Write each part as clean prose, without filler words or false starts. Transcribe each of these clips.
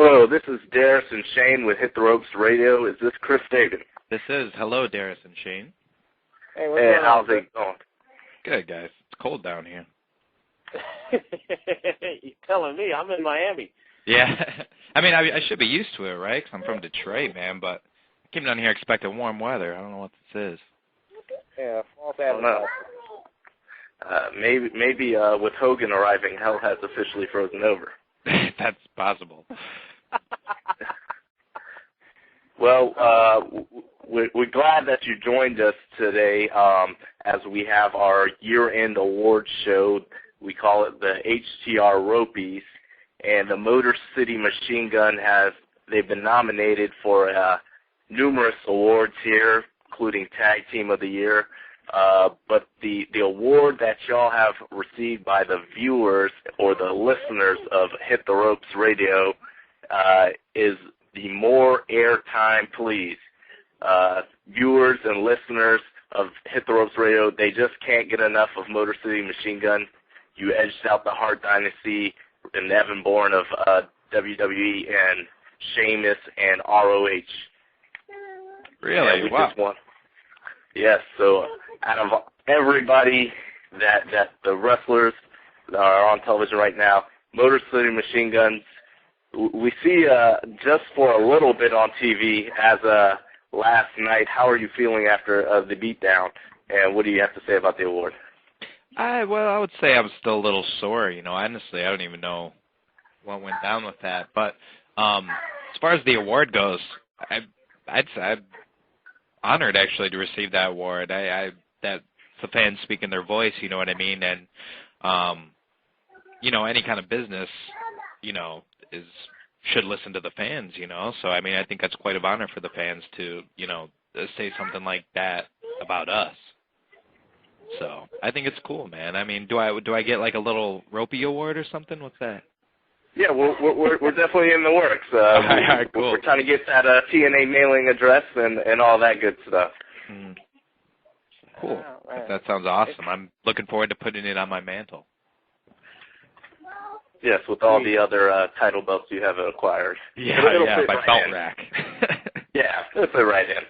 Hello, this is Darius and Shane with Hit the Ropes Radio. Is this Chris Sabin? This is. Hello, Darius and Shane. Hey, what's going on? How's it going? Good, guys. It's cold down here. You're telling me. I'm in Miami. Yeah. I mean, I should be used to it, right? Because I'm from Detroit, man, but I came down here expecting warm weather. I don't know what this is. Yeah, false advertising. Maybe with Hogan arriving, hell has officially frozen over. That's possible. Well, we're glad that you joined us today as we have our year-end awards show. We call it the HTR Ropeys, and the Motor City Machine Gun they've been nominated for numerous awards here, including Tag Team of the Year. But the award that y'all have received by the viewers or the listeners of Hit the Ropes Radio is the More Airtime Please. Viewers and listeners of Hit the Ropes Radio, they just can't get enough of Motor City Machine Gun. You edged out the Hart Dynasty and Evan Bourne of WWE and Sheamus and ROH. Really? Wow. Yes, so out of everybody that the wrestlers that are on television right now, Motor City Machine Guns, we see just for a little bit on TV as last night. How are you feeling after the beatdown, and what do you have to say about the award? I would say I'm still a little sore. Honestly, I don't even know what went down with that. But as far as the award goes, I'd say I'm honored actually to receive that award. That's the fans speaking their voice, you know what I mean? And any kind of business, should listen to the fans, So I mean, I think that's quite an honor for the fans to, say something like that about us. So I think it's cool, man. I mean, do I get like a little Ropey Award or something? What's that? Yeah, we're definitely in the works. All right, cool. We're trying to get that TNA mailing address and all that good stuff. Cool. That sounds awesome. I'm looking forward to putting it on my mantle. Yes, with all the other title belts you have acquired. Yeah, my belt rack. Yeah, it'll fit right in.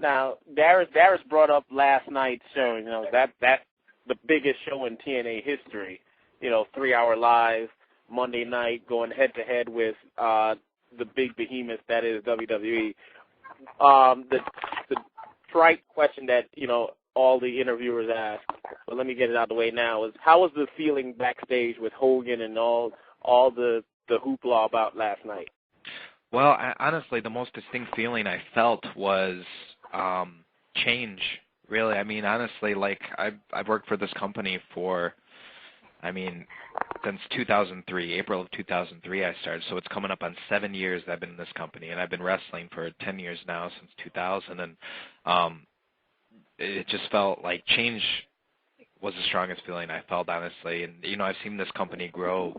Now, Darius brought up last night's show. That's the biggest show in TNA history. 3-hour live Monday night, going head-to-head with the big behemoth that is WWE. The trite question that, all the interviewers ask, but let me get it out of the way now, is how was the feeling backstage with Hogan and all the hoopla about last night? Well, honestly, the most distinct feeling I felt was change, really. I mean, honestly, like, I've worked for this company since 2003, April of 2003 I started, so it's coming up on 7 years that I've been in this company, and I've been wrestling for 10 years now, since 2000, and it just felt like change was the strongest feeling I felt, honestly, and, I've seen this company grow,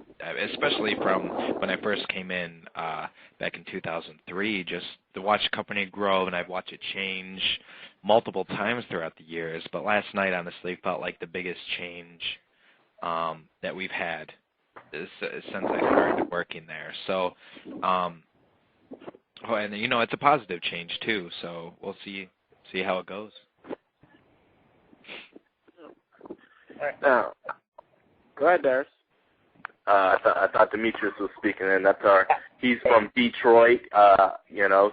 especially from when I first came in back in 2003, just to watch the company grow, and I've watched it change multiple times throughout the years, but last night, honestly, felt like the biggest change that we've had since I started working there. So, and it's a positive change too. So we'll see how it goes. All right, now, go ahead, Darius. I thought Demetrius was speaking, and he's from Detroit,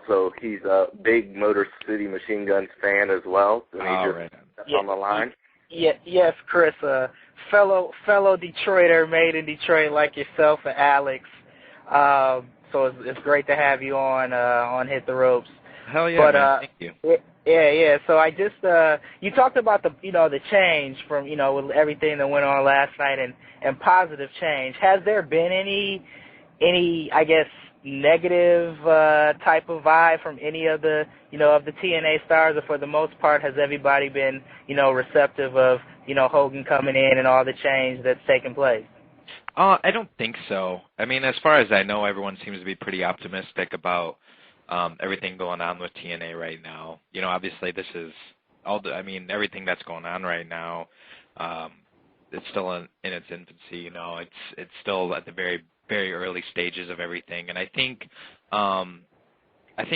so he's a big Motor City Machine Guns fan as well. Right. That's on the line. Yes, Chris, fellow Detroiter, made in Detroit like yourself and Alex. So it's great to have you on Hit the Ropes. Hell yeah, man. Thank you. Yeah. So I just you talked about the change from with everything that went on last night and positive change. Has there been any I guess negative type of vibe from any of the of the TNA stars, or for the most part has everybody been receptive of Hogan coming in and all the change that's taken place? I don't think so. I mean, as far as I know, everyone seems to be pretty optimistic about everything going on with TNA right now. Obviously this is everything that's going on right now, it's still in its infancy. It's still at the very very early stages of everything, and I think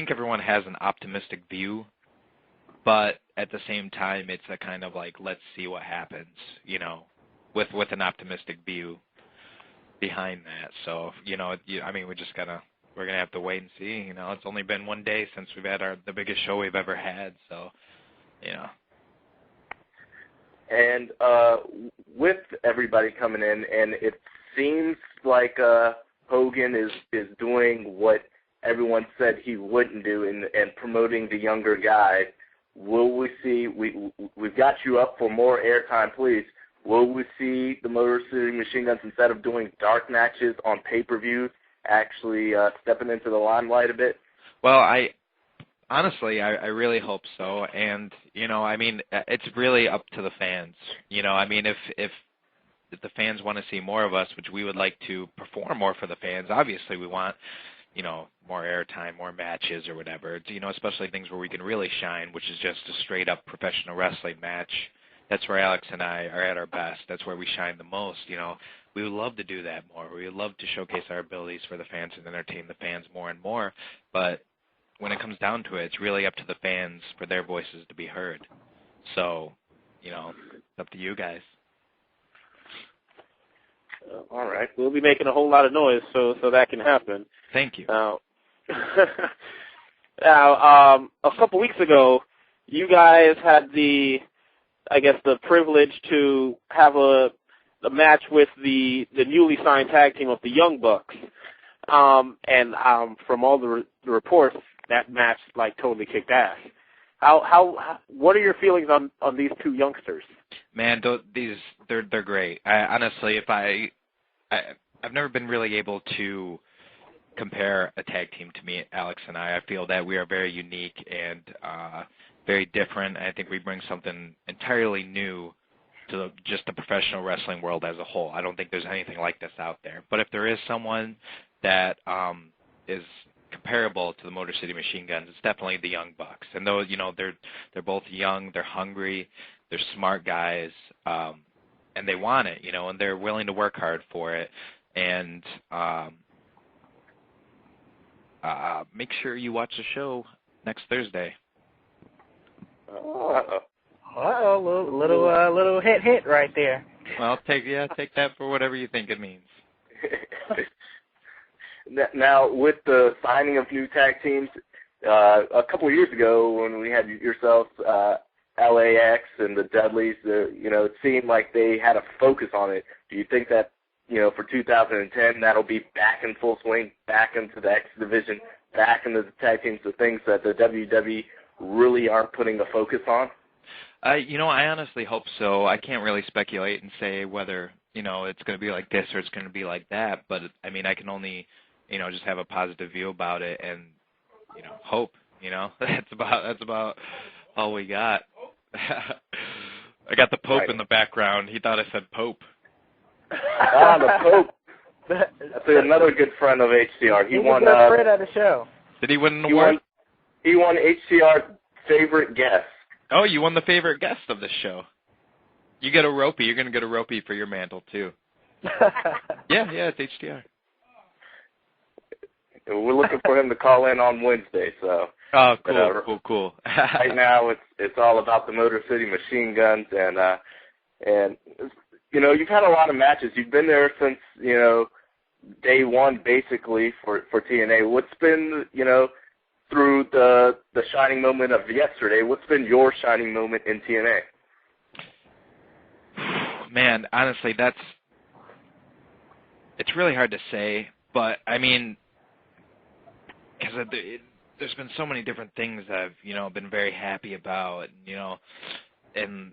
everyone has an optimistic view, but at the same time, it's a kind of like, let's see what happens, you know, with an optimistic view behind that. So, you know, I mean, we're going to have to wait and see. You know, it's only been one day since we've had the biggest show we've ever had, so, you know. And with everybody coming in, and it seems like Hogan is doing what everyone said he wouldn't do and promoting the younger guys. Will we see, we've got you up for more airtime, please. Will we see the Motor City Machine Guns, instead of doing dark matches on pay-per-views, actually stepping into the limelight a bit? Well, honestly, I really hope so. And, you know, I mean, it's really up to the fans. You know, I mean, if the fans want to see more of us, which we would like to perform more for the fans, obviously we want, you know, more airtime, more matches or whatever, you know, especially things where we can really shine, which is just a straight-up professional wrestling match. That's where Alex and I are at our best. That's where we shine the most, you know. We would love to do that more. We would love to showcase our abilities for the fans and entertain the fans more and more. But when it comes down to it, it's really up to the fans for their voices to be heard. So, you know, it's up to you guys. All right. We'll be making a whole lot of noise so that can happen. Thank you. Now, a couple weeks ago, you guys had the privilege to have a match with the newly signed tag team of the Young Bucks. And from all the reports, that match totally kicked ass. What are your feelings on these two youngsters? Man, they're great. Honestly, I've never been really able to compare a tag team to me, Alex and I. I feel that we are very unique and very different. I think we bring something entirely new to just the professional wrestling world as a whole. I don't think there's anything like this out there. But if there is someone that is comparable to the Motor City Machine Guns, it's definitely the Young Bucks. And though, you know, they're both young, they're hungry, they're smart guys, and they want it, you know, and they're willing to work hard for it. And make sure you watch the show next Thursday. Little hit right there. Well, take that for whatever you think it means. Now, with the signing of new tag teams, a couple of years ago when we had yourselves, LAX and the Dudleys, you know, it seemed like they had a focus on it. Do you think that, you know, for 2010, that'll be back in full swing, back into the X division, back into the tag teams, the things that the WWE really aren't putting a focus on? You know, I honestly hope so. I can't really speculate and say whether, you know, it's going to be like this or it's going to be like that. But, I mean, I can only, you know, just have a positive view about it and, you know, hope, you know. That's about all we got. I got the Pope in the background. He thought I said Pope. The Pope. That's another good friend of HTR. He won. A friend of the show. Did he win an award? He won HTR favorite guest. Oh, you won the favorite guest of the show. You get a Ropey. You're going to get a Ropey for your mantle too. Yeah, it's HTR. We're looking for him to call in on Wednesday. So. Oh, cool. Right now, it's all about the Motor City Machine Guns, and you know, you've had a lot of matches. You've been there since, you know, day one basically for TNA. What's been, you know, through the shining moment of yesterday? What's been your shining moment in TNA? Man, honestly, it's really hard to say, but I mean, because there's been so many different things I've, you know, been very happy about, and, you know, and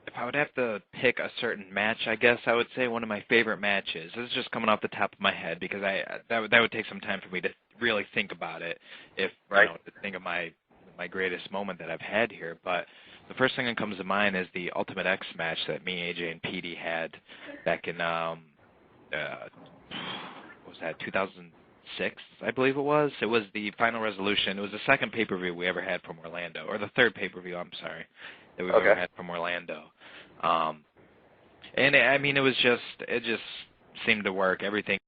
if I would have to pick a certain match, I guess I would say one of my favorite matches. This is just coming off the top of my head because that would take some time for me to really think about it, if you know, to think of my greatest moment that I've had here. But the first thing that comes to mind is the Ultimate X match that me, AJ, and Petey had back in what was that, 2006, I believe it was. It was the Final Resolution. It was the second pay-per-view we ever had from Orlando, or the third pay-per-view, I'm sorry, that we've ever had from Orlando. And I mean, it just seemed to work. Everything